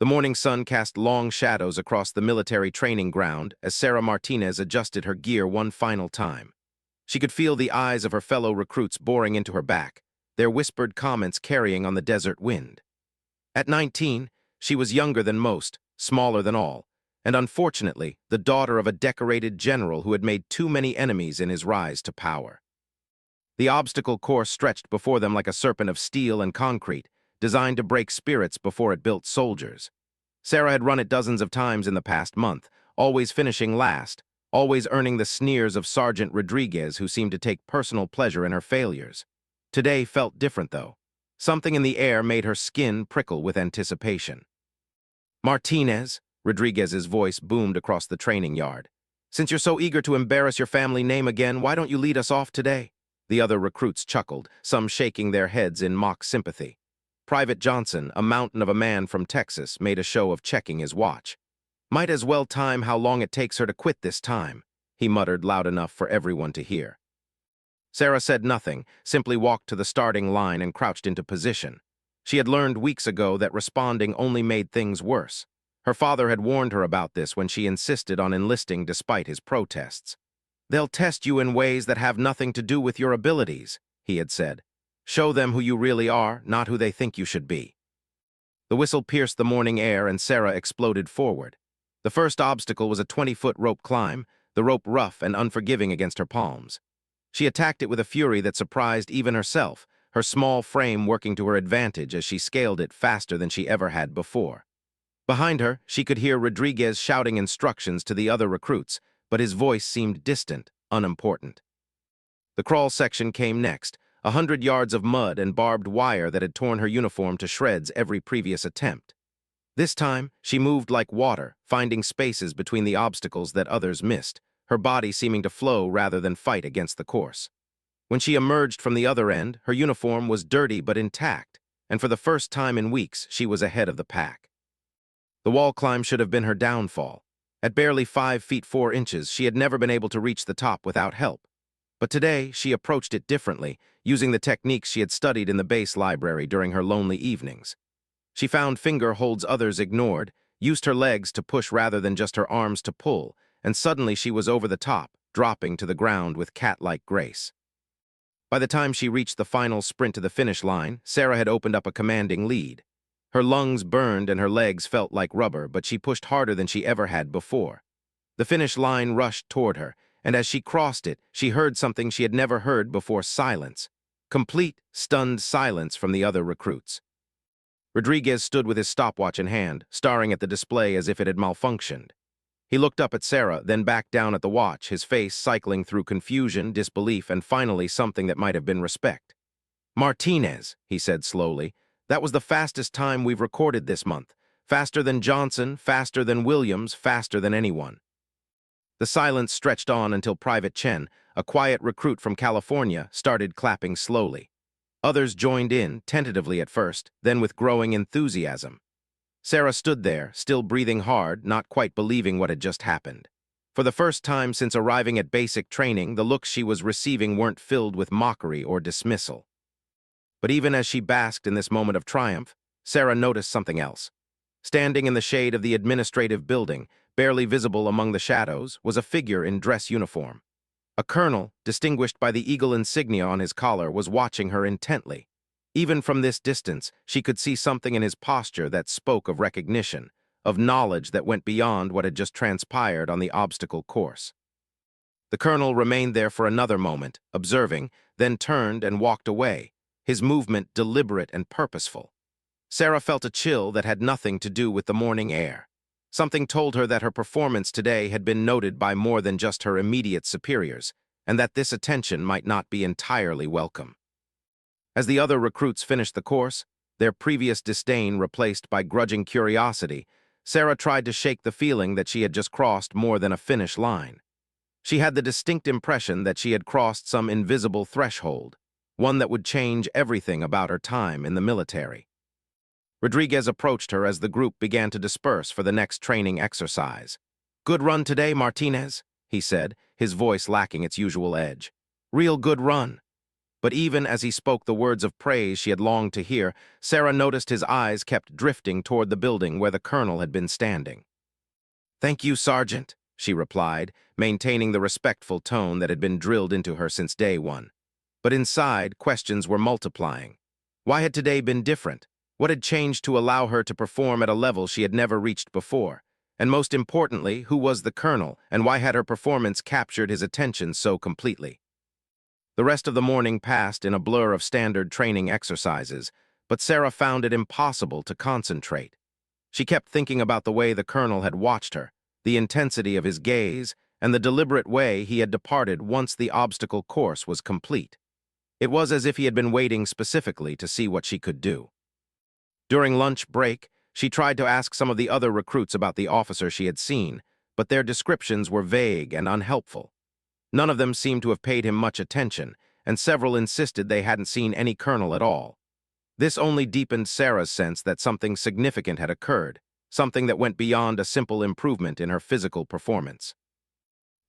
The morning sun cast long shadows across the military training ground as Sarah Martinez adjusted her gear one final time. She could feel the eyes of her fellow recruits boring into her back, their whispered comments carrying on the desert wind. At 19, she was younger than most, smaller than all, and unfortunately, the daughter of a decorated general who had made too many enemies in his rise to power. The obstacle course stretched before them like a serpent of steel and concrete, designed to break spirits before it built soldiers. Sarah had run it dozens of times in the past month, always finishing last, always earning the sneers of Sergeant Rodriguez, who seemed to take personal pleasure in her failures. Today felt different, though. Something in the air made her skin prickle with anticipation. "Martinez," Rodriguez's voice boomed across the training yard. "Since you're so eager to embarrass your family name again, why don't you lead us off today?" The other recruits chuckled, some shaking their heads in mock sympathy. Private Johnson, a mountain of a man from Texas, made a show of checking his watch. "Might as well time how long it takes her to quit this time," he muttered loud enough for everyone to hear. Sarah said nothing, simply walked to the starting line and crouched into position. She had learned weeks ago that responding only made things worse. Her father had warned her about this when she insisted on enlisting despite his protests. "They'll test you in ways that have nothing to do with your abilities," he had said. "Show them who you really are, not who they think you should be." The whistle pierced the morning air and Sarah exploded forward. The first obstacle was a 20-foot rope climb, the rope rough and unforgiving against her palms. She attacked it with a fury that surprised even herself, her small frame working to her advantage as she scaled it faster than she ever had before. Behind her, she could hear Rodriguez shouting instructions to the other recruits, but his voice seemed distant, unimportant. The crawl section came next, 100 yards of mud and barbed wire that had torn her uniform to shreds every previous attempt. This time, she moved like water, finding spaces between the obstacles that others missed, her body seeming to flow rather than fight against the course. When she emerged from the other end, her uniform was dirty but intact, and for the first time in weeks, she was ahead of the pack. The wall climb should have been her downfall. At barely 5 feet 4 inches, she had never been able to reach the top without help. But today, she approached it differently, using the techniques she had studied in the base library during her lonely evenings. She found finger holds others ignored, used her legs to push rather than just her arms to pull, and suddenly she was over the top, dropping to the ground with cat-like grace. By the time she reached the final sprint to the finish line, Sarah had opened up a commanding lead. Her lungs burned and her legs felt like rubber, but she pushed harder than she ever had before. The finish line rushed toward her, and as she crossed it, she heard something she had never heard before: silence. Complete, stunned silence from the other recruits. Rodriguez stood with his stopwatch in hand, staring at the display as if it had malfunctioned. He looked up at Sarah, then back down at the watch, his face cycling through confusion, disbelief, and finally something that might have been respect. "Martinez," he said slowly, "that was the fastest time we've recorded this month. Faster than Johnson, faster than Williams, faster than anyone." The silence stretched on until Private Chen, a quiet recruit from California, started clapping slowly. Others joined in, tentatively at first, then with growing enthusiasm. Sarah stood there, still breathing hard, not quite believing what had just happened. For the first time since arriving at basic training, the looks she was receiving weren't filled with mockery or dismissal. But even as she basked in this moment of triumph, Sarah noticed something else. Standing in the shade of the administrative building, barely visible among the shadows, was a figure in dress uniform. A colonel, distinguished by the eagle insignia on his collar, was watching her intently. Even from this distance, she could see something in his posture that spoke of recognition, of knowledge that went beyond what had just transpired on the obstacle course. The colonel remained there for another moment, observing, then turned and walked away, his movement deliberate and purposeful. Sarah felt a chill that had nothing to do with the morning air. Something told her that her performance today had been noted by more than just her immediate superiors, and that this attention might not be entirely welcome. As the other recruits finished the course, their previous disdain replaced by grudging curiosity, Sarah tried to shake the feeling that she had just crossed more than a finish line. She had the distinct impression that she had crossed some invisible threshold, one that would change everything about her time in the military. Rodriguez approached her as the group began to disperse for the next training exercise. "Good run today, Martinez," he said, his voice lacking its usual edge. "Real good run." But even as he spoke the words of praise she had longed to hear, Sarah noticed his eyes kept drifting toward the building where the colonel had been standing. "Thank you, Sergeant," she replied, maintaining the respectful tone that had been drilled into her since day one. But inside, questions were multiplying. Why had today been different? What had changed to allow her to perform at a level she had never reached before? And most importantly, who was the colonel, and why had her performance captured his attention so completely? The rest of the morning passed in a blur of standard training exercises, but Sarah found it impossible to concentrate. She kept thinking about the way the colonel had watched her, the intensity of his gaze, and the deliberate way he had departed once the obstacle course was complete. It was as if he had been waiting specifically to see what she could do. During lunch break, she tried to ask some of the other recruits about the officer she had seen, but their descriptions were vague and unhelpful. None of them seemed to have paid him much attention, and several insisted they hadn't seen any colonel at all. This only deepened Sarah's sense that something significant had occurred, something that went beyond a simple improvement in her physical performance.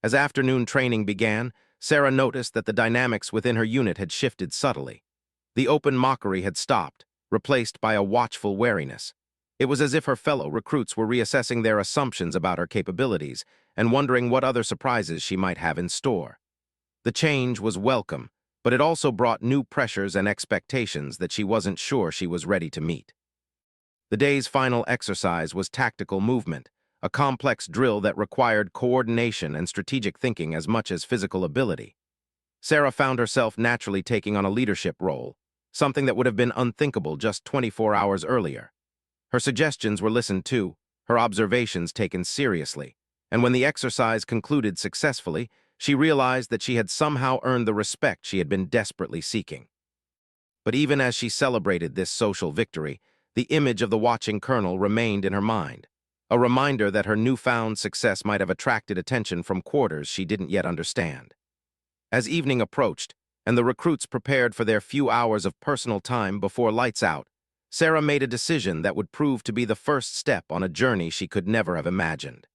As afternoon training began, Sarah noticed that the dynamics within her unit had shifted subtly. The open mockery had stopped, replaced by a watchful wariness. It was as if her fellow recruits were reassessing their assumptions about her capabilities and wondering what other surprises she might have in store. The change was welcome, but it also brought new pressures and expectations that she wasn't sure she was ready to meet. The day's final exercise was tactical movement, a complex drill that required coordination and strategic thinking as much as physical ability. Sarah found herself naturally taking on a leadership role, something that would have been unthinkable just 24 hours earlier. Her suggestions were listened to, her observations taken seriously, and when the exercise concluded successfully, she realized that she had somehow earned the respect she had been desperately seeking. But even as she celebrated this social victory, the image of the watching colonel remained in her mind, a reminder that her newfound success might have attracted attention from quarters she didn't yet understand. As evening approached, and the recruits prepared for their few hours of personal time before lights out, Sarah made a decision that would prove to be the first step on a journey she could never have imagined.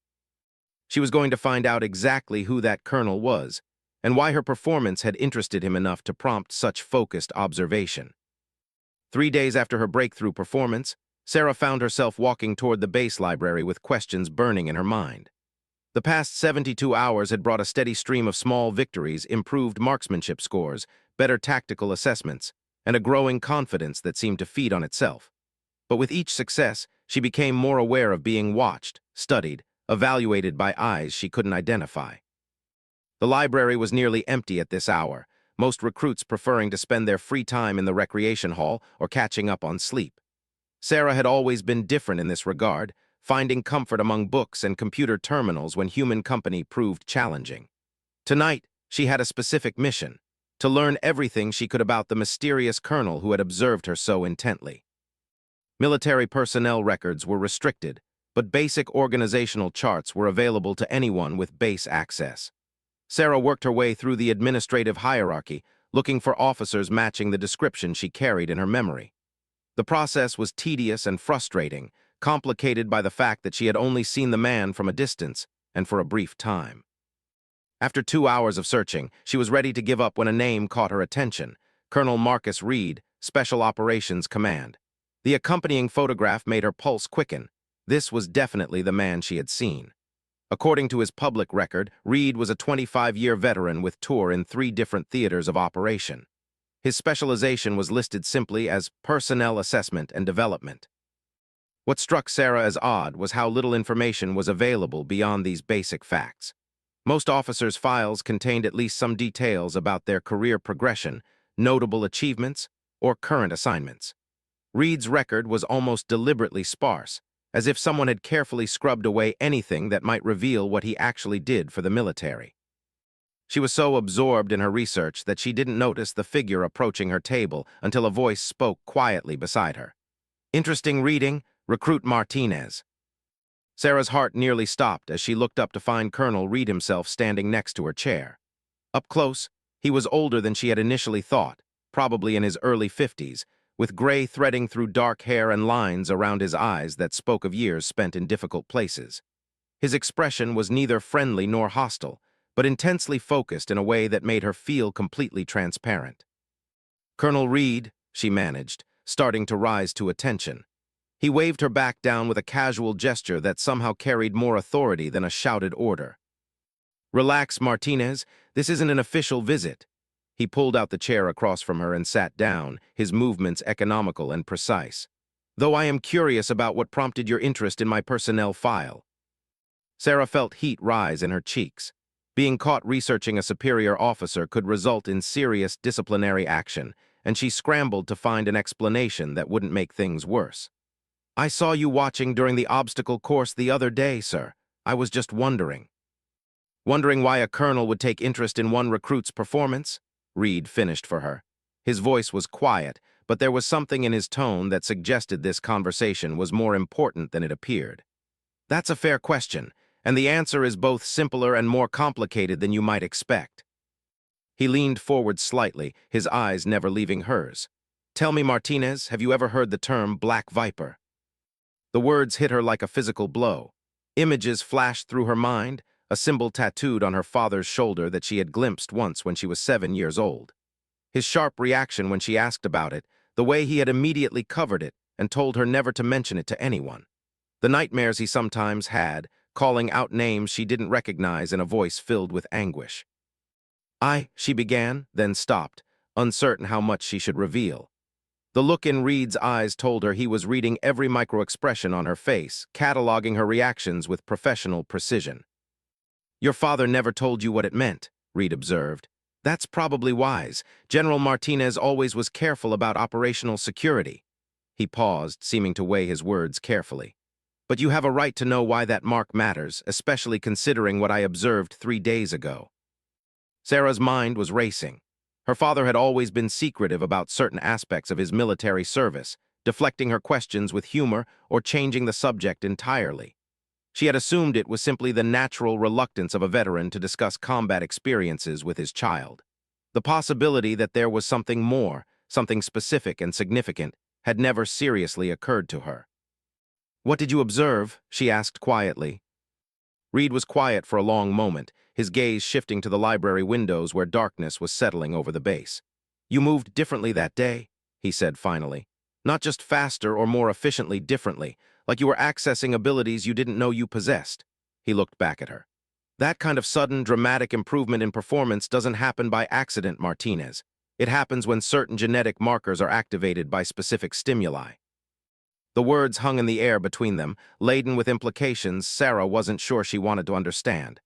She was going to find out exactly who that colonel was, and why her performance had interested him enough to prompt such focused observation. 3 days after her breakthrough performance, Sarah found herself walking toward the base library with questions burning in her mind. The past 72 hours had brought a steady stream of small victories, improved marksmanship scores, better tactical assessments, and a growing confidence that seemed to feed on itself. But with each success, she became more aware of being watched, studied, evaluated by eyes she couldn't identify. The library was nearly empty at this hour, most recruits preferring to spend their free time in the recreation hall or catching up on sleep. Sarah had always been different in this regard, finding comfort among books and computer terminals when human company proved challenging. Tonight, she had a specific mission: to learn everything she could about the mysterious colonel who had observed her so intently. Military personnel records were restricted, but basic organizational charts were available to anyone with base access. Sarah worked her way through the administrative hierarchy, looking for officers matching the description she carried in her memory. The process was tedious and frustrating, complicated by the fact that she had only seen the man from a distance and for a brief time. After 2 hours of searching, she was ready to give up when a name caught her attention: Colonel Marcus Reed, Special Operations Command. The accompanying photograph made her pulse quicken. This was definitely the man she had seen. According to his public record, Reed was a 25-year veteran with tour in 3 different theaters of operation. His specialization was listed simply as personnel assessment and development. What struck Sarah as odd was how little information was available beyond these basic facts. Most officers' files contained at least some details about their career progression, notable achievements, or current assignments. Reed's record was almost deliberately sparse, as if someone had carefully scrubbed away anything that might reveal what he actually did for the military. She was so absorbed in her research that she didn't notice the figure approaching her table until a voice spoke quietly beside her. "Interesting reading, Recruit Martinez." Sarah's heart nearly stopped as she looked up to find Colonel Reed himself standing next to her chair. Up close, he was older than she had initially thought, probably in his early 50s, with gray threading through dark hair and lines around his eyes that spoke of years spent in difficult places. His expression was neither friendly nor hostile, but intensely focused in a way that made her feel completely transparent. Colonel Reed, she managed, starting to rise to attention. He waved her back down with a casual gesture that somehow carried more authority than a shouted order. Relax, Martinez. This isn't an official visit. He pulled out the chair across from her and sat down, his movements economical and precise. Though I am curious about what prompted your interest in my personnel file. Sarah felt heat rise in her cheeks. Being caught researching a superior officer could result in serious disciplinary action, and she scrambled to find an explanation that wouldn't make things worse. I saw you watching during the obstacle course the other day, sir. I was just wondering. Wondering why a colonel would take interest in one recruit's performance? Reed finished for her. His voice was quiet, but there was something in his tone that suggested this conversation was more important than it appeared. That's a fair question, and the answer is both simpler and more complicated than you might expect. He leaned forward slightly, his eyes never leaving hers. Tell me, Martinez, have you ever heard the term Black Viper? The words hit her like a physical blow. Images flashed through her mind, a symbol tattooed on her father's shoulder that she had glimpsed once when she was 7 years old. His sharp reaction when she asked about it, the way he had immediately covered it and told her never to mention it to anyone. The nightmares he sometimes had, calling out names she didn't recognize in a voice filled with anguish. She began, then stopped, uncertain how much she should reveal. The look in Reed's eyes told her he was reading every micro-expression on her face, cataloging her reactions with professional precision. Your father never told you what it meant, Reed observed. That's probably wise. General Martinez always was careful about operational security. He paused, seeming to weigh his words carefully. But you have a right to know why that mark matters, especially considering what I observed 3 days ago. Sarah's mind was racing. Her father had always been secretive about certain aspects of his military service, deflecting her questions with humor or changing the subject entirely. She had assumed it was simply the natural reluctance of a veteran to discuss combat experiences with his child. The possibility that there was something more, something specific and significant, had never seriously occurred to her. What did you observe? She asked quietly. Reed was quiet for a long moment, his gaze shifting to the library windows where darkness was settling over the base. You moved differently that day, he said finally. Not just faster or more efficiently differently, like you were accessing abilities you didn't know you possessed. He looked back at her. That kind of sudden, dramatic improvement in performance doesn't happen by accident, Martinez. It happens when certain genetic markers are activated by specific stimuli. The words hung in the air between them, laden with implications Sarah wasn't sure she wanted to understand.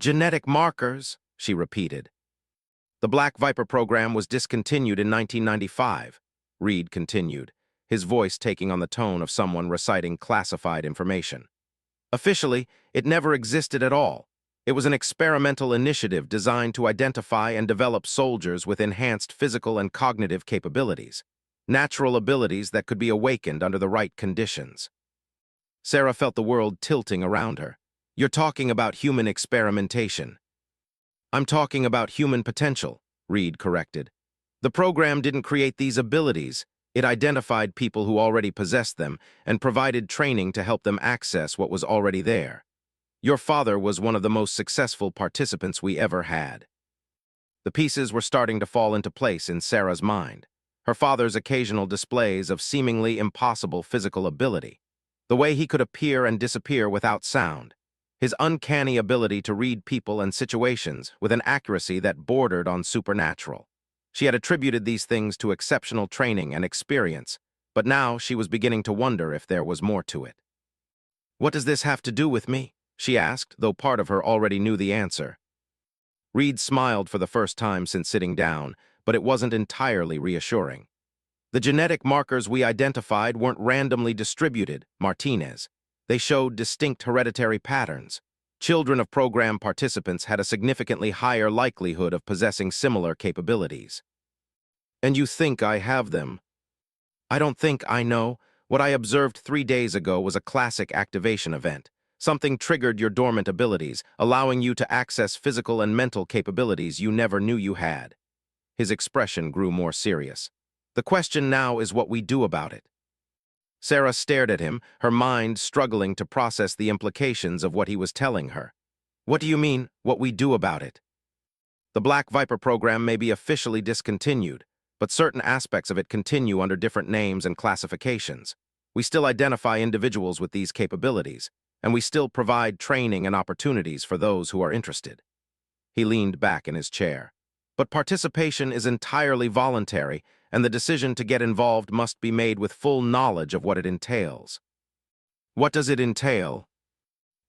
Genetic markers, she repeated. The Black Viper program was discontinued in 1995, Reed continued, his voice taking on the tone of someone reciting classified information. Officially, it never existed at all. It was an experimental initiative designed to identify and develop soldiers with enhanced physical and cognitive capabilities, natural abilities that could be awakened under the right conditions. Sarah felt the world tilting around her. You're talking about human experimentation. I'm talking about human potential, Reed corrected. The program didn't create these abilities. It identified people who already possessed them and provided training to help them access what was already there. Your father was one of the most successful participants we ever had. The pieces were starting to fall into place in Sarah's mind. Her father's occasional displays of seemingly impossible physical ability, the way he could appear and disappear without sound, his uncanny ability to read people and situations with an accuracy that bordered on supernatural. She had attributed these things to exceptional training and experience, but now she was beginning to wonder if there was more to it. What does this have to do with me? She asked, though part of her already knew the answer. Reed smiled for the first time since sitting down, but it wasn't entirely reassuring. The genetic markers we identified weren't randomly distributed, Martinez. They showed distinct hereditary patterns. Children of program participants had a significantly higher likelihood of possessing similar capabilities. And you think I have them? I don't think I know. What I observed 3 days ago was a classic activation event. Something triggered your dormant abilities, allowing you to access physical and mental capabilities you never knew you had. His expression grew more serious. The question now is what we do about it. Sarah stared at him, her mind struggling to process the implications of what he was telling her. What do you mean, what we do about it? The Black Viper program may be officially discontinued, but certain aspects of it continue under different names and classifications. We still identify individuals with these capabilities, and we still provide training and opportunities for those who are interested. He leaned back in his chair. But participation is entirely voluntary, and the decision to get involved must be made with full knowledge of what it entails. What does it entail?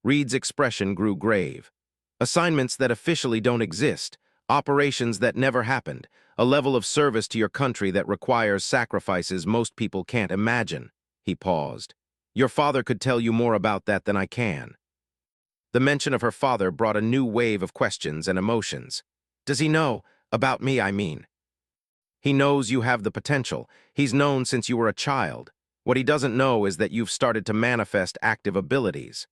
Reed's expression grew grave. Assignments that officially don't exist, operations that never happened, a level of service to your country that requires sacrifices most people can't imagine. He paused. Your father could tell you more about that than I can. The mention of her father brought a new wave of questions and emotions. Does he know? About me, I mean. He knows you have the potential. He's known since you were a child. What he doesn't know is that you've started to manifest active abilities.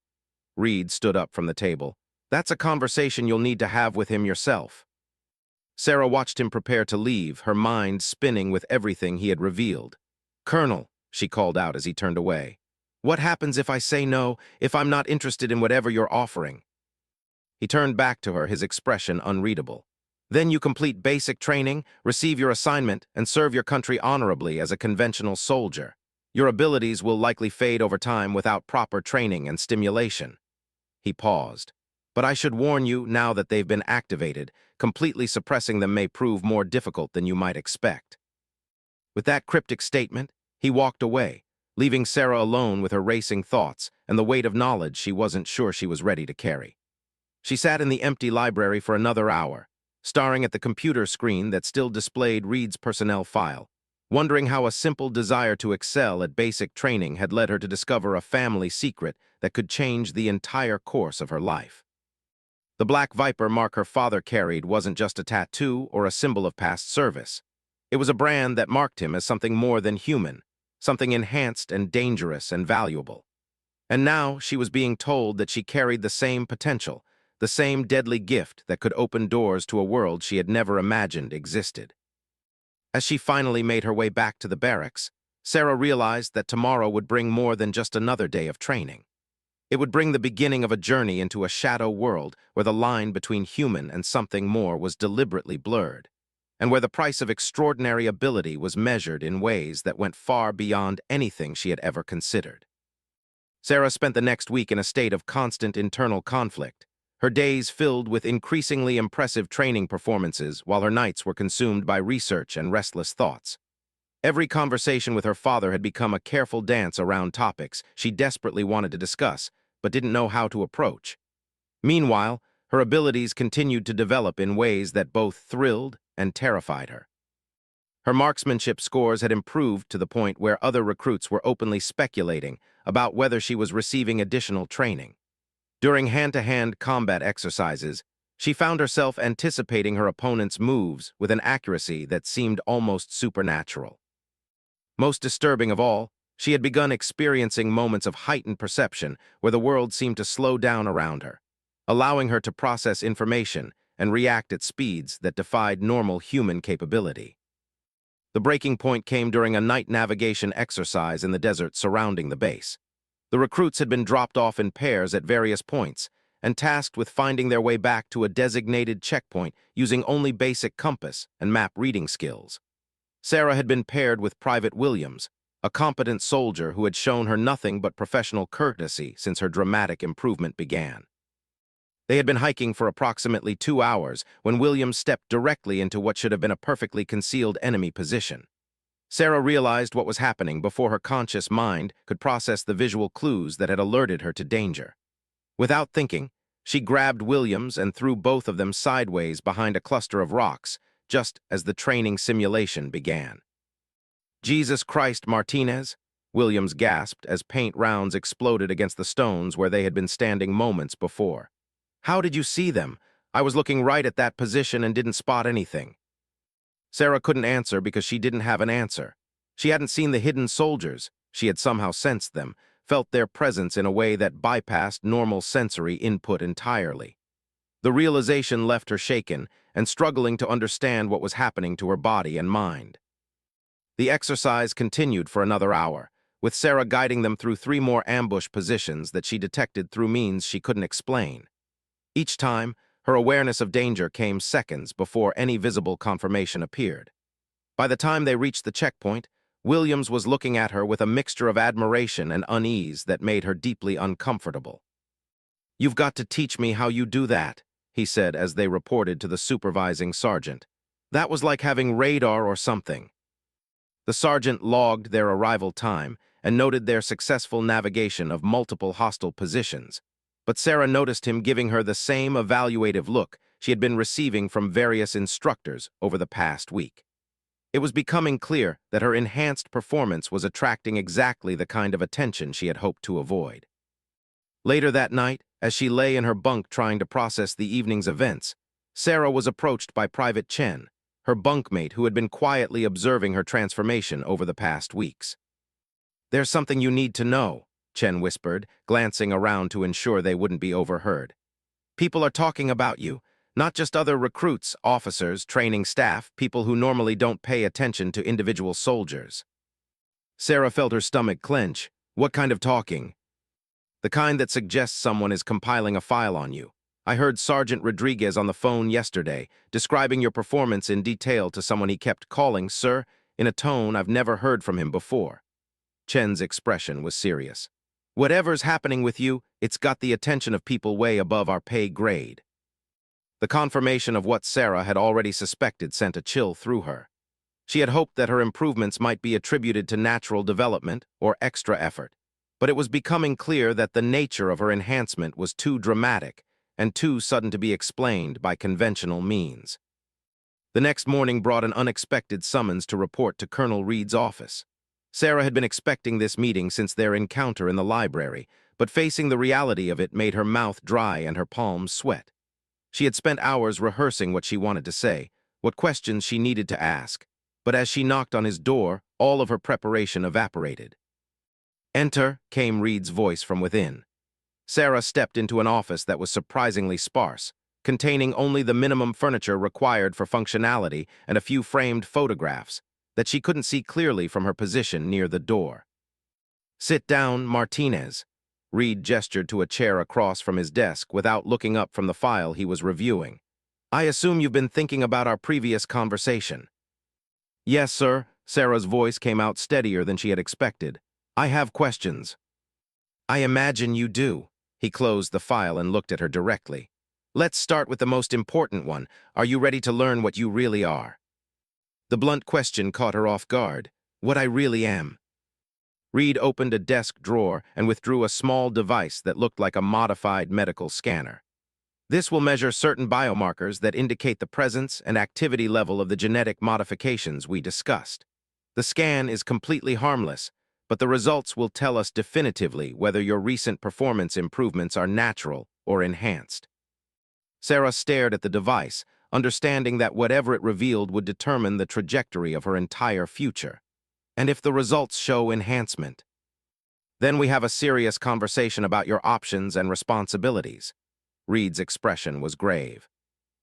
Reed stood up from the table. That's a conversation you'll need to have with him yourself. Sarah watched him prepare to leave, her mind spinning with everything he had revealed. Colonel, she called out as he turned away. What happens if I say no, if I'm not interested in whatever you're offering? He turned back to her, his expression unreadable. Then you complete basic training, receive your assignment, and serve your country honorably as a conventional soldier. Your abilities will likely fade over time without proper training and stimulation. He paused. But I should warn you, now that they've been activated, completely suppressing them may prove more difficult than you might expect. With that cryptic statement, he walked away, leaving Sarah alone with her racing thoughts and the weight of knowledge she wasn't sure she was ready to carry. She sat in the empty library for another hour, staring at the computer screen that still displayed Reed's personnel file, wondering how a simple desire to excel at basic training had led her to discover a family secret that could change the entire course of her life. The black viper mark her father carried wasn't just a tattoo or a symbol of past service. It was a brand that marked him as something more than human, something enhanced and dangerous and valuable. And now she was being told that she carried the same potential, the same deadly gift that could open doors to a world she had never imagined existed. As she finally made her way back to the barracks, Sarah realized that tomorrow would bring more than just another day of training. It would bring the beginning of a journey into a shadow world where the line between human and something more was deliberately blurred, and where the price of extraordinary ability was measured in ways that went far beyond anything she had ever considered. Sarah spent the next week in a state of constant internal conflict, her days filled with increasingly impressive training performances while her nights were consumed by research and restless thoughts. Every conversation with her father had become a careful dance around topics she desperately wanted to discuss, but didn't know how to approach. Meanwhile, her abilities continued to develop in ways that both thrilled and terrified her. Her marksmanship scores had improved to the point where other recruits were openly speculating about whether she was receiving additional training. During hand-to-hand combat exercises, she found herself anticipating her opponent's moves with an accuracy that seemed almost supernatural. Most disturbing of all, she had begun experiencing moments of heightened perception where the world seemed to slow down around her, allowing her to process information and react at speeds that defied normal human capability. The breaking point came during a night navigation exercise in the desert surrounding the base. The recruits had been dropped off in pairs at various points and tasked with finding their way back to a designated checkpoint using only basic compass and map reading skills. Sarah had been paired with Private Williams, a competent soldier who had shown her nothing but professional courtesy since her dramatic improvement began. They had been hiking for approximately 2 hours when Williams stepped directly into what should have been a perfectly concealed enemy position. Sarah realized what was happening before her conscious mind could process the visual clues that had alerted her to danger. Without thinking, she grabbed Williams and threw both of them sideways behind a cluster of rocks, just as the training simulation began. Jesus Christ, Martinez, Williams gasped as paint rounds exploded against the stones where they had been standing moments before. How did you see them? I was looking right at that position and didn't spot anything. Sarah couldn't answer because she didn't have an answer. She hadn't seen the hidden soldiers. She had somehow sensed them, felt their presence in a way that bypassed normal sensory input entirely. The realization left her shaken and struggling to understand what was happening to her body and mind. The exercise continued for another hour, with Sarah guiding them through 3 more ambush positions that she detected through means she couldn't explain. Each time, her awareness of danger came seconds before any visible confirmation appeared. By the time they reached the checkpoint, Williams was looking at her with a mixture of admiration and unease that made her deeply uncomfortable. "You've got to teach me how you do that," he said as they reported to the supervising sergeant. "That was like having radar or something." The sergeant logged their arrival time and noted their successful navigation of multiple hostile positions, but Sarah noticed him giving her the same evaluative look she had been receiving from various instructors over the past week. It was becoming clear that her enhanced performance was attracting exactly the kind of attention she had hoped to avoid. Later that night, as she lay in her bunk trying to process the evening's events, Sarah was approached by Private Chen, her bunkmate who had been quietly observing her transformation over the past weeks. "There's something you need to know," Chen whispered, glancing around to ensure they wouldn't be overheard. "People are talking about you, not just other recruits, officers, training staff, people who normally don't pay attention to individual soldiers." Sarah felt her stomach clench. "What kind of talking?" "The kind that suggests someone is compiling a file on you. I heard Sergeant Rodriguez on the phone yesterday, describing your performance in detail to someone he kept calling, sir, in a tone I've never heard from him before." Chen's expression was serious. "Whatever's happening with you, it's got the attention of people way above our pay grade." The confirmation of what Sarah had already suspected sent a chill through her. She had hoped that her improvements might be attributed to natural development or extra effort, but it was becoming clear that the nature of her enhancement was too dramatic and too sudden to be explained by conventional means. The next morning brought an unexpected summons to report to Colonel Reed's office. Sarah had been expecting this meeting since their encounter in the library, but facing the reality of it made her mouth dry and her palms sweat. She had spent hours rehearsing what she wanted to say, what questions she needed to ask, but as she knocked on his door, all of her preparation evaporated. "Enter," came Reed's voice from within. Sarah stepped into an office that was surprisingly sparse, containing only the minimum furniture required for functionality and a few framed photographs that she couldn't see clearly from her position near the door. "Sit down, Martinez." Reed gestured to a chair across from his desk without looking up from the file he was reviewing. "I assume you've been thinking about our previous conversation." "Yes, sir." Sarah's voice came out steadier than she had expected. "I have questions." "I imagine you do." He closed the file and looked at her directly. "Let's start with the most important one. Are you ready to learn what you really are?" The blunt question caught her off guard. "What I really am?" Reed opened a desk drawer and withdrew a small device that looked like a modified medical scanner. "This will measure certain biomarkers that indicate the presence and activity level of the genetic modifications we discussed. The scan is completely harmless, but the results will tell us definitively whether your recent performance improvements are natural or enhanced." Sarah stared at the device, understanding that whatever it revealed would determine the trajectory of her entire future. "And if the results show enhancement? Then we have a serious conversation about your options and responsibilities." Reed's expression was grave.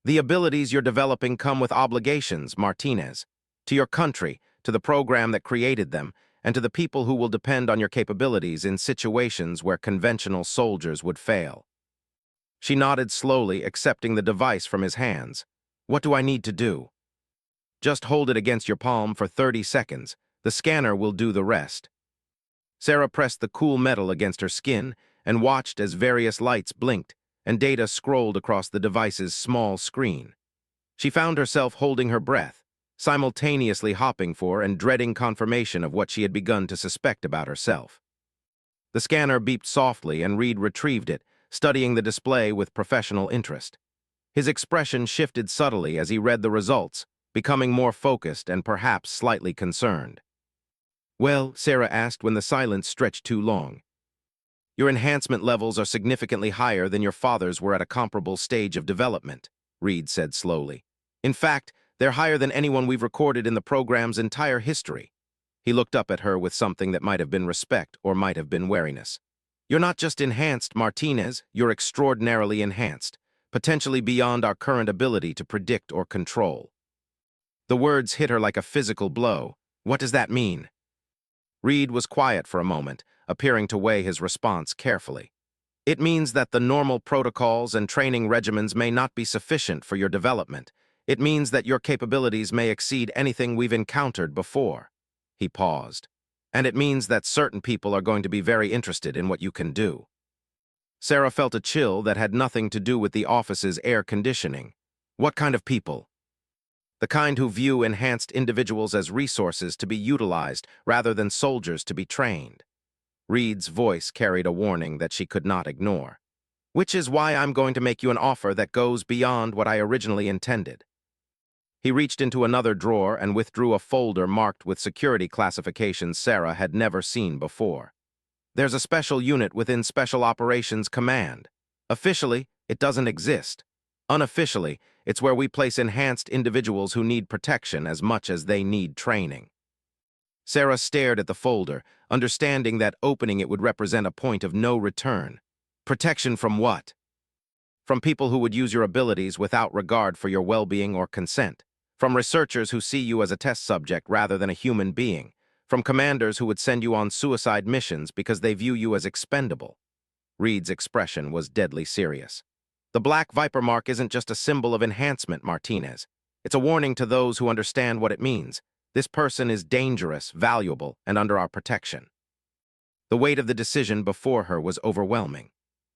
"The abilities you're developing come with obligations, Martinez, to your country, to the program that created them, and to the people who will depend on your capabilities in situations where conventional soldiers would fail." She nodded slowly, accepting the device from his hands. "What do I need to do?" "Just hold it against your palm for 30 seconds. The scanner will do the rest." Sarah pressed the cool metal against her skin and watched as various lights blinked and data scrolled across the device's small screen. She found herself holding her breath, simultaneously hopping for and dreading confirmation of what she had begun to suspect about herself. The scanner beeped softly and Reed retrieved it, studying the display with professional interest. His expression shifted subtly as he read the results, becoming more focused and perhaps slightly concerned. "Well," Sarah asked when the silence stretched too long. "Your enhancement levels are significantly higher than your father's were at a comparable stage of development," Reed said slowly. "In fact, they're higher than anyone we've recorded in the program's entire history." He looked up at her with something that might have been respect or might have been wariness. "You're not just enhanced, Martinez, you're extraordinarily enhanced, potentially beyond our current ability to predict or control." The words hit her like a physical blow. "What does that mean?" Reed was quiet for a moment, appearing to weigh his response carefully. "It means that the normal protocols and training regimens may not be sufficient for your development. It means that your capabilities may exceed anything we've encountered before." He paused. "And it means that certain people are going to be very interested in what you can do." Sarah felt a chill that had nothing to do with the office's air conditioning. What kind of people? The kind who view enhanced individuals as resources to be utilized rather than soldiers to be trained. Reed's voice carried a warning that she could not ignore. "Which is why I'm going to make you an offer that goes beyond what I originally intended." He reached into another drawer and withdrew a folder marked with security classifications Sarah had never seen before. "There's a special unit within Special Operations Command. Officially, it doesn't exist. Unofficially, it's where we place enhanced individuals who need protection as much as they need training." Sarah stared at the folder, understanding that opening it would represent a point of no return. Protection from what? From people who would use your abilities without regard for your well-being or consent. From researchers who see you as a test subject rather than a human being. From commanders who would send you on suicide missions because they view you as expendable. Reed's expression was deadly serious. "The Black Viper mark isn't just a symbol of enhancement, Martinez. It's a warning to those who understand what it means. This person is dangerous, valuable, and under our protection." The weight of the decision before her was overwhelming.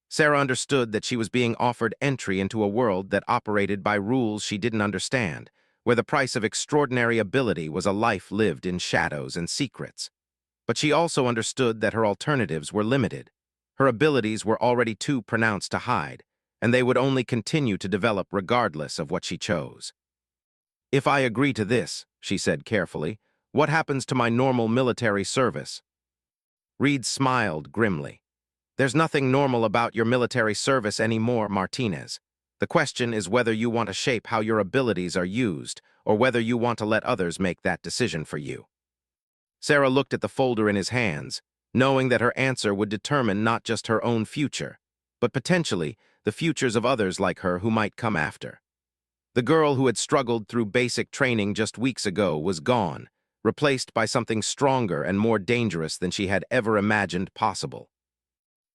Sarah understood that she was being offered entry into a world that operated by rules she didn't understand, where the price of extraordinary ability was a life lived in shadows and secrets. But she also understood that her alternatives were limited. Her abilities were already too pronounced to hide, and they would only continue to develop regardless of what she chose. "If I agree to this," she said carefully, "what happens to my normal military service?" Reed smiled grimly. "There's nothing normal about your military service anymore, Martinez. The question is whether you want to shape how your abilities are used, or whether you want to let others make that decision for you." Sarah looked at the folder in his hands, knowing that her answer would determine not just her own future, but potentially the futures of others like her who might come after. The girl who had struggled through basic training just weeks ago was gone, replaced by something stronger and more dangerous than she had ever imagined possible.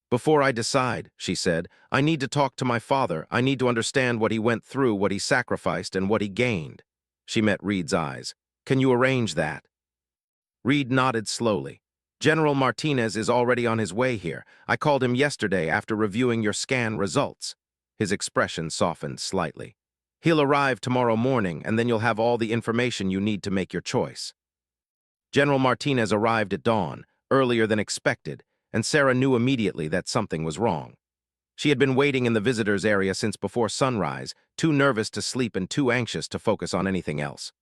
"Before I decide," she said, "I need to talk to my father. I need to understand what he went through, what he sacrificed, and what he gained." She met Reed's eyes. "Can you arrange that?" Reed nodded slowly. "General Martinez is already on his way here. I called him yesterday after reviewing your scan results." His expression softened slightly. "He'll arrive tomorrow morning, and then you'll have all the information you need to make your choice." General Martinez arrived at dawn, earlier than expected, and Sarah knew immediately that something was wrong. She had been waiting in the visitors' area since before sunrise, too nervous to sleep and too anxious to focus on anything else.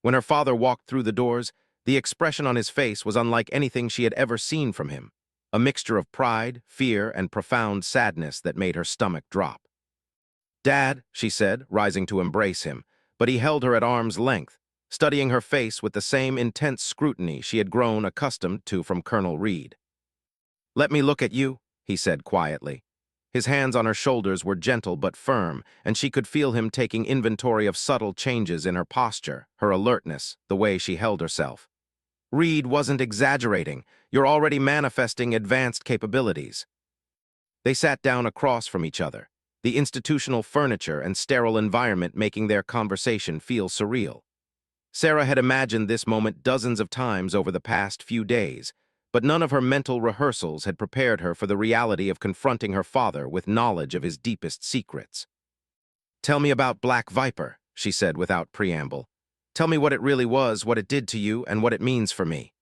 When her father walked through the doors, the expression on his face was unlike anything she had ever seen from him, a mixture of pride, fear, and profound sadness that made her stomach drop. "Dad," she said, rising to embrace him, but he held her at arm's length, studying her face with the same intense scrutiny she had grown accustomed to from Colonel Reed. "Let me look at you," he said quietly. His hands on her shoulders were gentle but firm, and she could feel him taking inventory of subtle changes in her posture, her alertness, the way she held herself. "Reed wasn't exaggerating. You're already manifesting advanced capabilities." They sat down across from each other, the institutional furniture and sterile environment making their conversation feel surreal. Sarah had imagined this moment dozens of times over the past few days, but none of her mental rehearsals had prepared her for the reality of confronting her father with knowledge of his deepest secrets. "Tell me about Black Viper," she said without preamble. "Tell me what it really was, what it did to you, and what it means for me."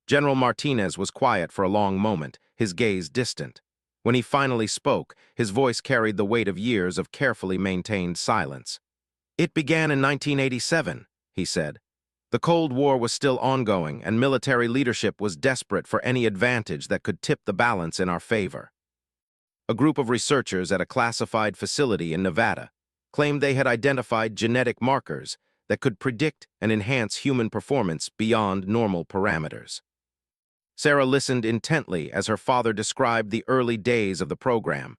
General Martinez was quiet for a long moment, his gaze distant. When he finally spoke, his voice carried the weight of years of carefully maintained silence. "It began in 1987, he said. "The Cold War was still ongoing, and military leadership was desperate for any advantage that could tip the balance in our favor. A group of researchers at a classified facility in Nevada claimed they had identified genetic markers that could predict and enhance human performance beyond normal parameters." Sarah listened intently as her father described the early days of the program,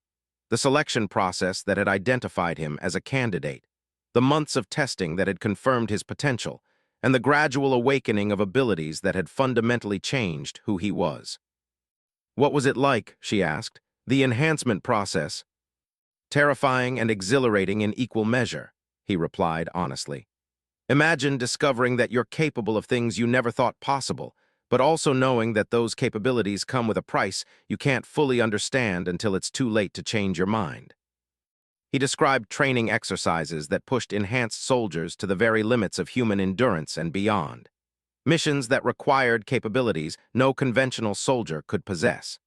the selection process that had identified him as a candidate, the months of testing that had confirmed his potential, and the gradual awakening of abilities that had fundamentally changed who he was. "What was it like?" she asked. "The enhancement process." "Terrifying and exhilarating in equal measure." he replied honestly. Imagine discovering that you're capable of things you never thought possible, but also knowing that those capabilities come with a price you can't fully understand until it's too late to change your mind. He described training exercises that pushed enhanced soldiers to the very limits of human endurance and beyond. Missions that required capabilities no conventional soldier could possess.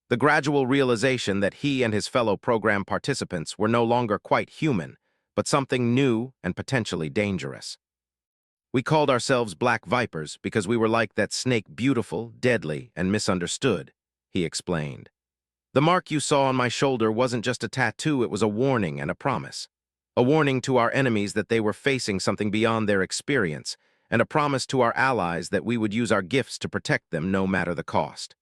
The gradual realization that he and his fellow program participants were no longer quite human, but something new and potentially dangerous. We called ourselves Black Vipers because we were like that snake, beautiful, deadly, and misunderstood, he explained. The mark you saw on my shoulder wasn't just a tattoo, it was a warning and a promise. A warning to our enemies that they were facing something beyond their experience, and a promise to our allies that we would use our gifts to protect them no matter the cost.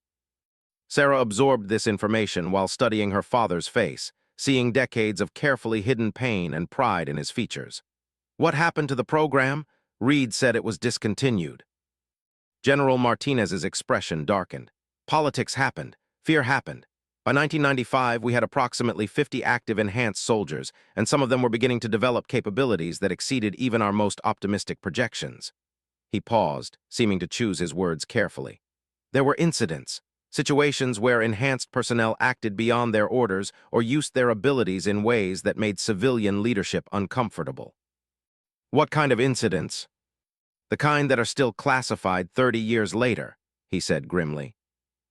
Sarah absorbed this information while studying her father's face, seeing decades of carefully hidden pain and pride in his features. What happened to the program? Reed said it was discontinued. General Martinez's expression darkened. Politics happened. Fear happened. By 1995, we had approximately 50 active enhanced soldiers, and some of them were beginning to develop capabilities that exceeded even our most optimistic projections. He paused, seeming to choose his words carefully. There were incidents, situations where enhanced personnel acted beyond their orders or used their abilities in ways that made civilian leadership uncomfortable. What kind of incidents? The kind that are still classified 30 years later, he said grimly.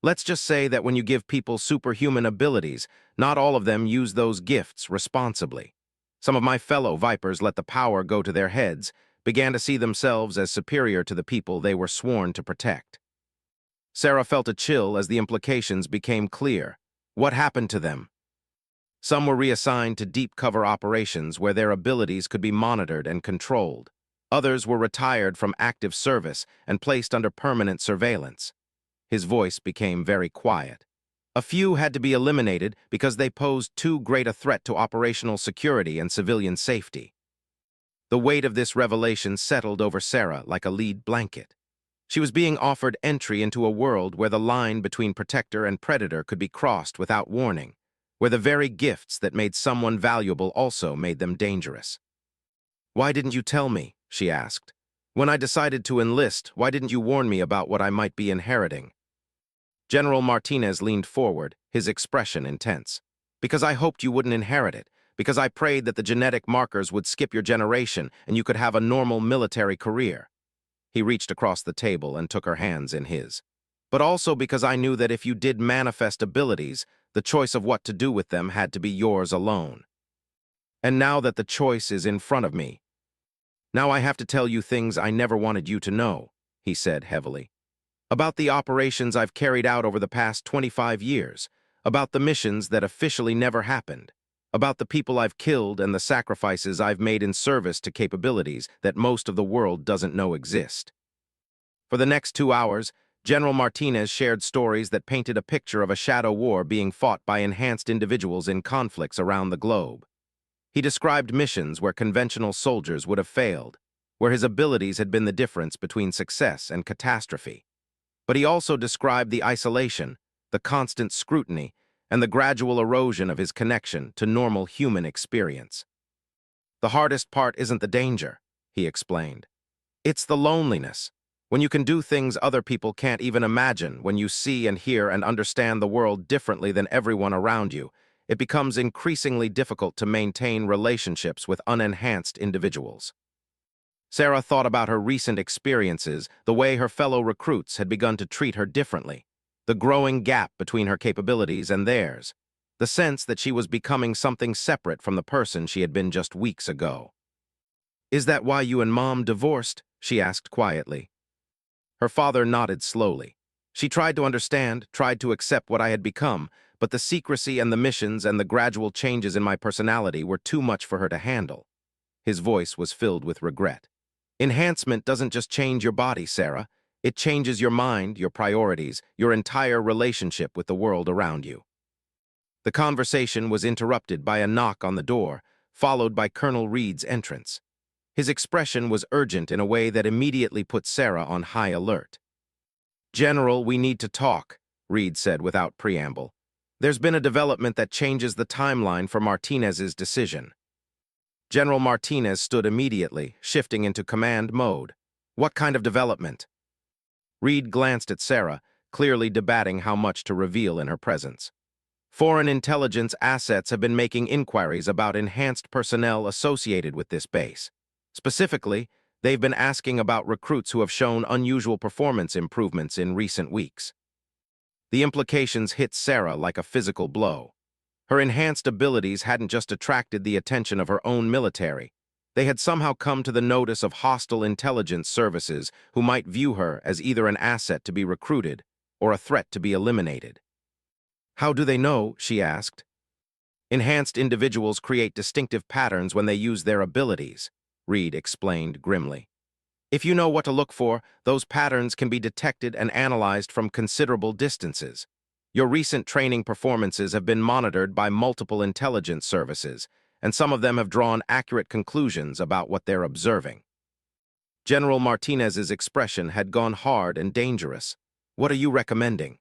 Let's just say that when you give people superhuman abilities, not all of them use those gifts responsibly. Some of my fellow Vipers let the power go to their heads, began to see themselves as superior to the people they were sworn to protect. Sarah felt a chill as the implications became clear. What happened to them? Some were reassigned to deep cover operations where their abilities could be monitored and controlled. Others were retired from active service and placed under permanent surveillance. His voice became very quiet. A few had to be eliminated because they posed too great a threat to operational security and civilian safety. The weight of this revelation settled over Sarah like a lead blanket. She was being offered entry into a world where the line between protector and predator could be crossed without warning, where the very gifts that made someone valuable also made them dangerous. "Why didn't you tell me?" she asked. "When I decided to enlist, why didn't you warn me about what I might be inheriting?" General Martinez leaned forward, his expression intense. "Because I hoped you wouldn't inherit it, because I prayed that the genetic markers would skip your generation and you could have a normal military career." He reached across the table and took her hands in his. "But also because I knew that if you did manifest abilities, the choice of what to do with them had to be yours alone. And now that the choice is in front of me, now I have to tell you things I never wanted you to know," he said heavily. "About the operations I've carried out over the past 25 years, about the missions that officially never happened, about the people I've killed and the sacrifices I've made in service to capabilities that most of the world doesn't know exist." For the next 2 hours, General Martinez shared stories that painted a picture of a shadow war being fought by enhanced individuals in conflicts around the globe. He described missions where conventional soldiers would have failed, where his abilities had been the difference between success and catastrophe. But he also described the isolation, the constant scrutiny, and the gradual erosion of his connection to normal human experience. "The hardest part isn't the danger," he explained. "It's the loneliness. When you can do things other people can't even imagine, when you see and hear and understand the world differently than everyone around you, it becomes increasingly difficult to maintain relationships with unenhanced individuals." Sarah thought about her recent experiences, the way her fellow recruits had begun to treat her differently, the growing gap between her capabilities and theirs, the sense that she was becoming something separate from the person she had been just weeks ago. "Is that why you and Mom divorced?" she asked quietly. Her father nodded slowly. "She tried to understand, tried to accept what I had become, but the secrecy and the missions and the gradual changes in my personality were too much for her to handle." His voice was filled with regret. "Enhancement doesn't just change your body, Sarah. It changes your mind, your priorities, your entire relationship with the world around you." The conversation was interrupted by a knock on the door, followed by Colonel Reed's entrance. His expression was urgent in a way that immediately put Sarah on high alert. "General, we need to talk," Reed said without preamble. "There's been a development that changes the timeline for Martinez's decision." General Martinez stood immediately, shifting into command mode. What kind of development? Reed glanced at Sarah, clearly debating how much to reveal in her presence. Foreign intelligence assets have been making inquiries about enhanced personnel associated with this base. Specifically, they've been asking about recruits who have shown unusual performance improvements in recent weeks. The implications hit Sarah like a physical blow. Her enhanced abilities hadn't just attracted the attention of her own military. They had somehow come to the notice of hostile intelligence services who might view her as either an asset to be recruited or a threat to be eliminated. How do they know? She asked. Enhanced individuals create distinctive patterns when they use their abilities, Reed explained grimly. If you know what to look for, those patterns can be detected and analyzed from considerable distances. Your recent training performances have been monitored by multiple intelligence services, and some of them have drawn accurate conclusions about what they're observing. General Martinez's expression had gone hard and dangerous. What are you recommending?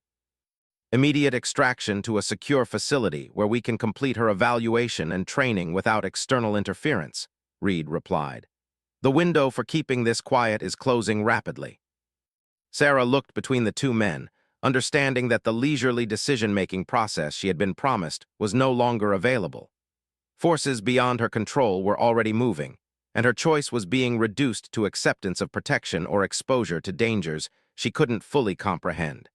Immediate extraction to a secure facility where we can complete her evaluation and training without external interference, Reed replied. The window for keeping this quiet is closing rapidly. Sarah looked between the two men, understanding that the leisurely decision-making process she had been promised was no longer available. Forces beyond her control were already moving, and her choice was being reduced to acceptance of protection or exposure to dangers she couldn't fully comprehend.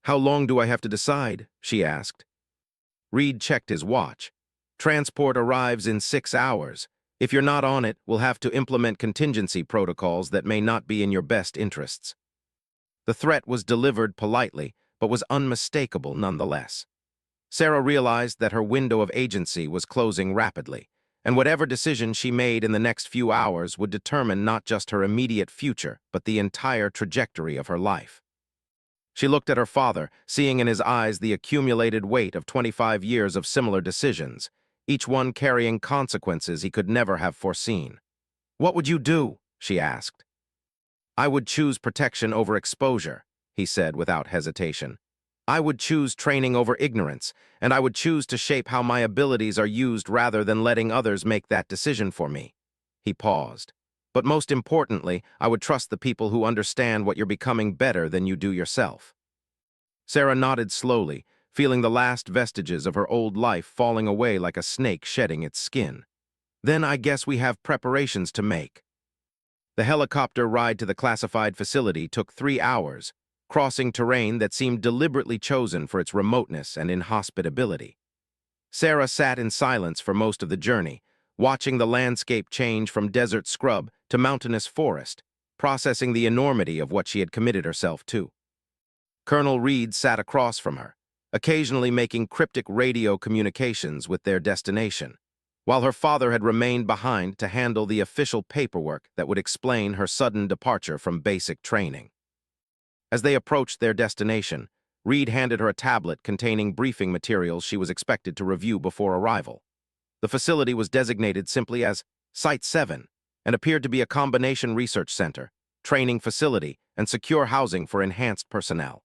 How long do I have to decide? She asked. Reed checked his watch. Transport arrives in 6 hours. If you're not on it, we'll have to implement contingency protocols that may not be in your best interests. The threat was delivered politely, but was unmistakable nonetheless. Sarah realized that her window of agency was closing rapidly, and whatever decision she made in the next few hours would determine not just her immediate future, but the entire trajectory of her life. She looked at her father, seeing in his eyes the accumulated weight of 25 years of similar decisions, each one carrying consequences he could never have foreseen. What would you do? She asked. I would choose protection over exposure, he said without hesitation. I would choose training over ignorance, and I would choose to shape how my abilities are used rather than letting others make that decision for me. He paused. But most importantly, I would trust the people who understand what you're becoming better than you do yourself. Sarah nodded slowly, feeling the last vestiges of her old life falling away like a snake shedding its skin. Then I guess we have preparations to make. The helicopter ride to the classified facility took 3 hours, crossing terrain that seemed deliberately chosen for its remoteness and inhospitability. Sarah sat in silence for most of the journey, watching the landscape change from desert scrub to mountainous forest, processing the enormity of what she had committed herself to. Colonel Reed sat across from her, occasionally making cryptic radio communications with their destination, while her father had remained behind to handle the official paperwork that would explain her sudden departure from basic training. As they approached their destination, Reed handed her a tablet containing briefing materials she was expected to review before arrival. The facility was designated simply as Site 7 and appeared to be a combination research center, training facility, and secure housing for enhanced personnel.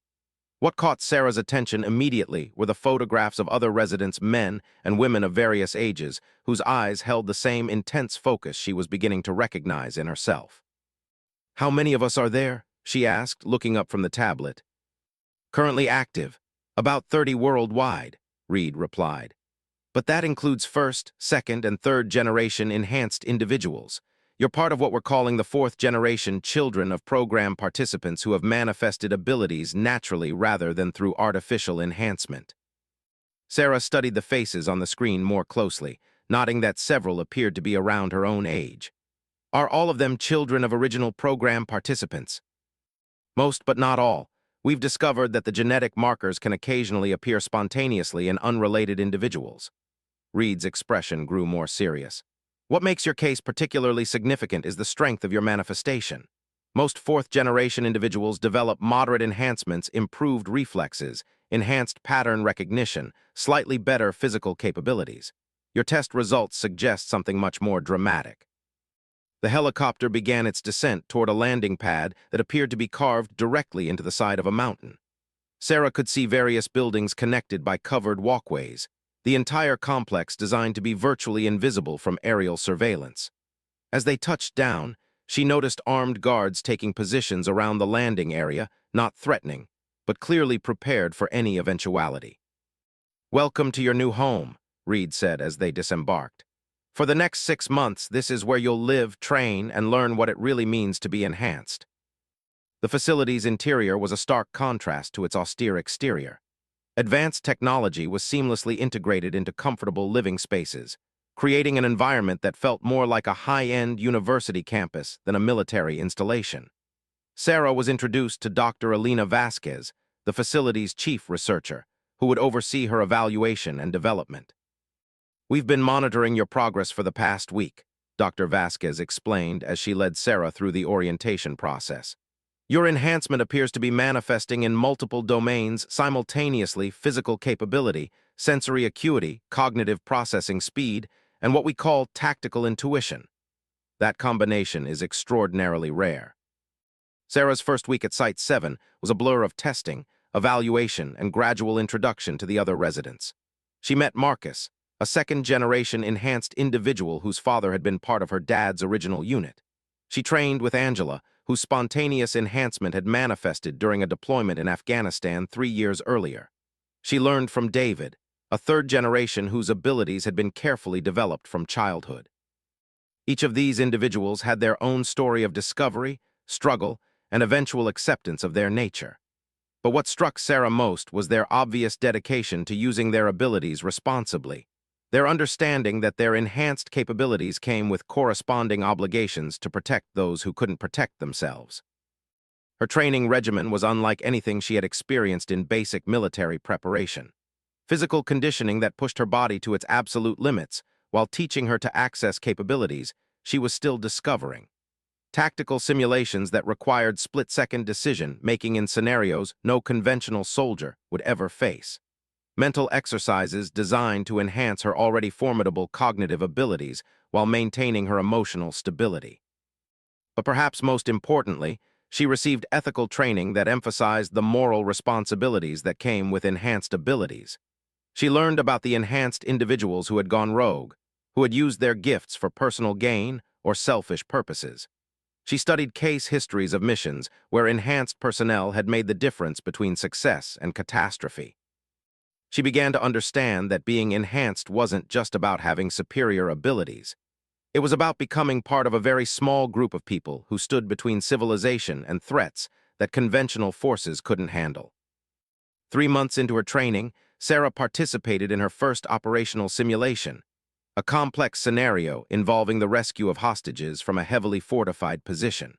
What caught Sarah's attention immediately were the photographs of other residents, men and women of various ages, whose eyes held the same intense focus she was beginning to recognize in herself. How many of us are there? She asked, looking up from the tablet. Currently active, about 30 worldwide, Reed replied. But that includes first, second, and third generation enhanced individuals. You're part of what we're calling the fourth generation children of program participants who have manifested abilities naturally rather than through artificial enhancement. Sarah studied the faces on the screen more closely, noting that several appeared to be around her own age. Are all of them children of original program participants? Most but not all. We've discovered that the genetic markers can occasionally appear spontaneously in unrelated individuals. Reed's expression grew more serious. What makes your case particularly significant is the strength of your manifestation. Most fourth-generation individuals develop moderate enhancements, improved reflexes, enhanced pattern recognition, slightly better physical capabilities. Your test results suggest something much more dramatic. The helicopter began its descent toward a landing pad that appeared to be carved directly into the side of a mountain. Sarah could see various buildings connected by covered walkways. the entire complex designed to be virtually invisible from aerial surveillance. As they touched down, she noticed armed guards taking positions around the landing area, not threatening, but clearly prepared for any eventuality. "Welcome to your new home," Reed said as they disembarked. "For the next 6 months, this is where you'll live, train, and learn what it really means to be enhanced." The facility's interior was a stark contrast to its austere exterior. Advanced technology was seamlessly integrated into comfortable living spaces, creating an environment that felt more like a high-end university campus than a military installation. Sarah was introduced to Dr. Alina Vasquez, the facility's chief researcher, who would oversee her evaluation and development. "We've been monitoring your progress for the past week," Dr. Vasquez explained as she led Sarah through the orientation process. "Your enhancement appears to be manifesting in multiple domains simultaneously: physical capability, sensory acuity, cognitive processing speed, and what we call tactical intuition. That combination is extraordinarily rare." Sarah's first week at Site 7 was a blur of testing, evaluation, and gradual introduction to the other residents. She met Marcus, a second-generation enhanced individual whose father had been part of her dad's original unit. She trained with Angela, whose spontaneous enhancement had manifested during a deployment in Afghanistan 3 years earlier. She learned from David, a third generation whose abilities had been carefully developed from childhood. Each of these individuals had their own story of discovery, struggle, and eventual acceptance of their nature. But what struck Sarah most was their obvious dedication to using their abilities responsibly. Their understanding that their enhanced capabilities came with corresponding obligations to protect those who couldn't protect themselves. Her training regimen was unlike anything she had experienced in basic military preparation. Physical conditioning that pushed her body to its absolute limits, while teaching her to access capabilities she was still discovering. Tactical simulations that required split-second decision-making in scenarios no conventional soldier would ever face. Mental exercises designed to enhance her already formidable cognitive abilities while maintaining her emotional stability. But perhaps most importantly, she received ethical training that emphasized the moral responsibilities that came with enhanced abilities. She learned about the enhanced individuals who had gone rogue, who had used their gifts for personal gain or selfish purposes. She studied case histories of missions where enhanced personnel had made the difference between success and catastrophe. She began to understand that being enhanced wasn't just about having superior abilities. It was about becoming part of a very small group of people who stood between civilization and threats that conventional forces couldn't handle. 3 months into her training, Sarah participated in her first operational simulation, a complex scenario involving the rescue of hostages from a heavily fortified position.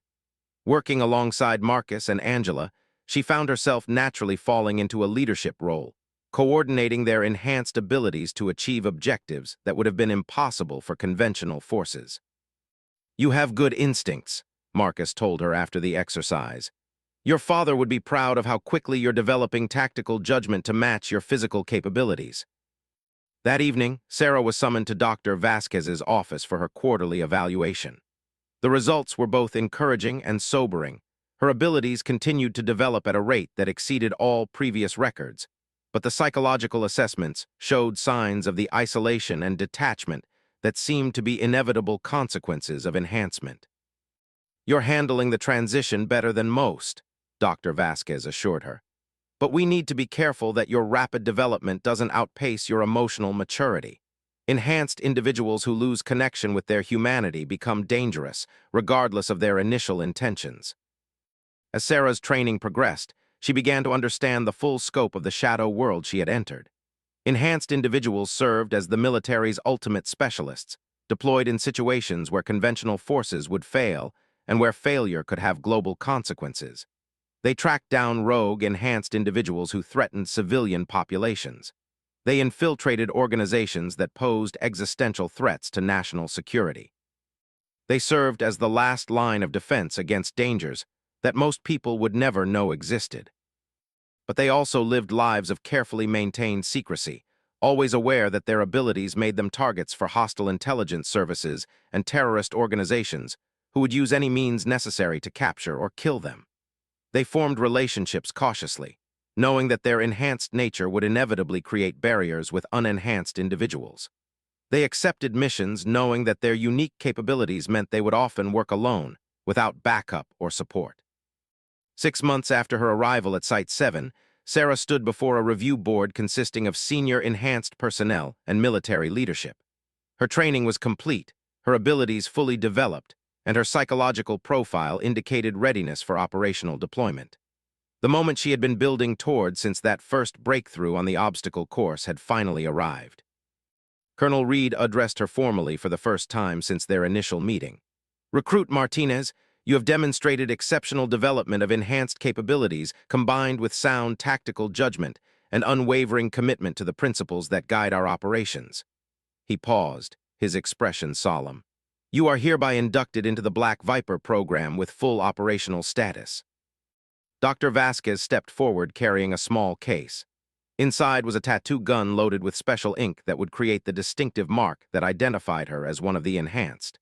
Working alongside Marcus and Angela, she found herself naturally falling into a leadership role, coordinating their enhanced abilities to achieve objectives that would have been impossible for conventional forces. "You have good instincts," Marcus told her after the exercise. "Your father would be proud of how quickly you're developing tactical judgment to match your physical capabilities." That evening, Sarah was summoned to Dr. Vasquez's office for her quarterly evaluation. The results were both encouraging and sobering. Her abilities continued to develop at a rate that exceeded all previous records, but the psychological assessments showed signs of the isolation and detachment that seemed to be inevitable consequences of enhancement. "You're handling the transition better than most," Dr. Vasquez assured her. "But we need to be careful that your rapid development doesn't outpace your emotional maturity. Enhanced individuals who lose connection with their humanity become dangerous, regardless of their initial intentions." As Sarah's training progressed, she began to understand the full scope of the shadow world she had entered. Enhanced individuals served as the military's ultimate specialists, deployed in situations where conventional forces would fail and where failure could have global consequences. They tracked down rogue, enhanced individuals who threatened civilian populations. They infiltrated organizations that posed existential threats to national security. They served as the last line of defense against dangers that most people would never know existed. But they also lived lives of carefully maintained secrecy, always aware that their abilities made them targets for hostile intelligence services and terrorist organizations who would use any means necessary to capture or kill them. They formed relationships cautiously, knowing that their enhanced nature would inevitably create barriers with unenhanced individuals. They accepted missions knowing that their unique capabilities meant they would often work alone, without backup or support. 6 months after her arrival at Site 7, Sarah stood before a review board consisting of senior enhanced personnel and military leadership. Her training was complete, her abilities fully developed, and her psychological profile indicated readiness for operational deployment. The moment she had been building toward since that first breakthrough on the obstacle course had finally arrived. Colonel Reed addressed her formally for the first time since their initial meeting. "Recruit Martinez, you have demonstrated exceptional development of enhanced capabilities combined with sound tactical judgment and unwavering commitment to the principles that guide our operations." He paused, his expression solemn. "You are hereby inducted into the Black Viper program with full operational status." Dr. Vasquez stepped forward carrying a small case. Inside was a tattoo gun loaded with special ink that would create the distinctive mark that identified her as one of the enhanced.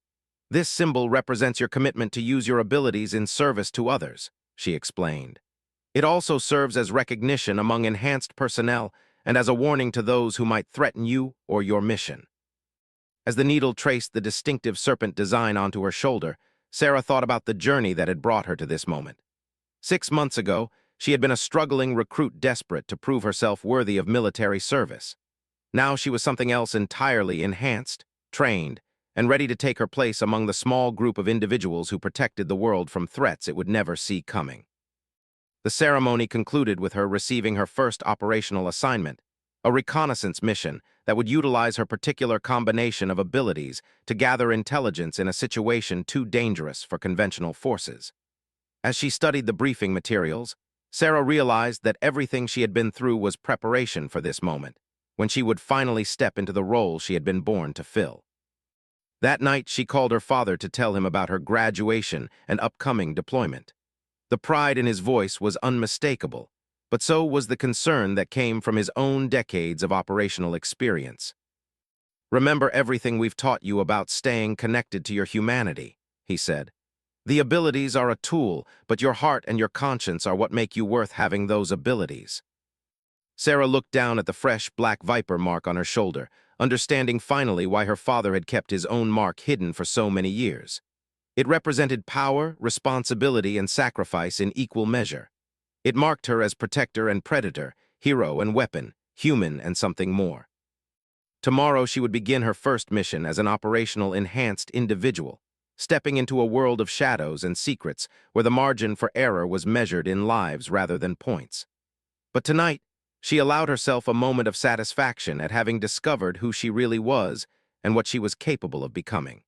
"This symbol represents your commitment to use your abilities in service to others," she explained. "It also serves as recognition among enhanced personnel and as a warning to those who might threaten you or your mission." As the needle traced the distinctive serpent design onto her shoulder, Sarah thought about the journey that had brought her to this moment. 6 months ago, she had been a struggling recruit desperate to prove herself worthy of military service. Now she was something else entirely enhanced, trained, and ready to take her place among the small group of individuals who protected the world from threats it would never see coming. The ceremony concluded with her receiving her first operational assignment, a reconnaissance mission that would utilize her particular combination of abilities to gather intelligence in a situation too dangerous for conventional forces. As she studied the briefing materials, Sarah realized that everything she had been through was preparation for this moment, when she would finally step into the role she had been born to fill. That night, she called her father to tell him about her graduation and upcoming deployment. The pride in his voice was unmistakable, but so was the concern that came from his own decades of operational experience. "Remember everything we've taught you about staying connected to your humanity," he said. "The abilities are a tool, but your heart and your conscience are what make you worth having those abilities." Sarah looked down at the fresh Black Viper mark on her shoulder, understanding finally why her father had kept his own mark hidden for so many years. It represented power, responsibility, and sacrifice in equal measure. It marked her as protector and predator, hero and weapon, human and something more. Tomorrow she would begin her first mission as an operational enhanced individual, stepping into a world of shadows and secrets where the margin for error was measured in lives rather than points. But tonight, she allowed herself a moment of satisfaction at having discovered who she really was and what she was capable of becoming.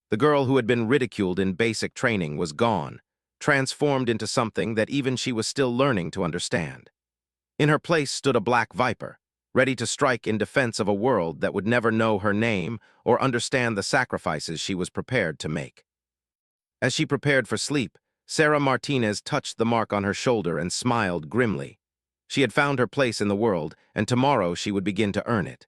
The girl who had been ridiculed in basic training was gone, transformed into something that even she was still learning to understand. In her place stood a Black Viper, ready to strike in defense of a world that would never know her name or understand the sacrifices she was prepared to make. As she prepared for sleep, Sarah Martinez touched the mark on her shoulder and smiled grimly. She had found her place in the world, and tomorrow she would begin to earn it.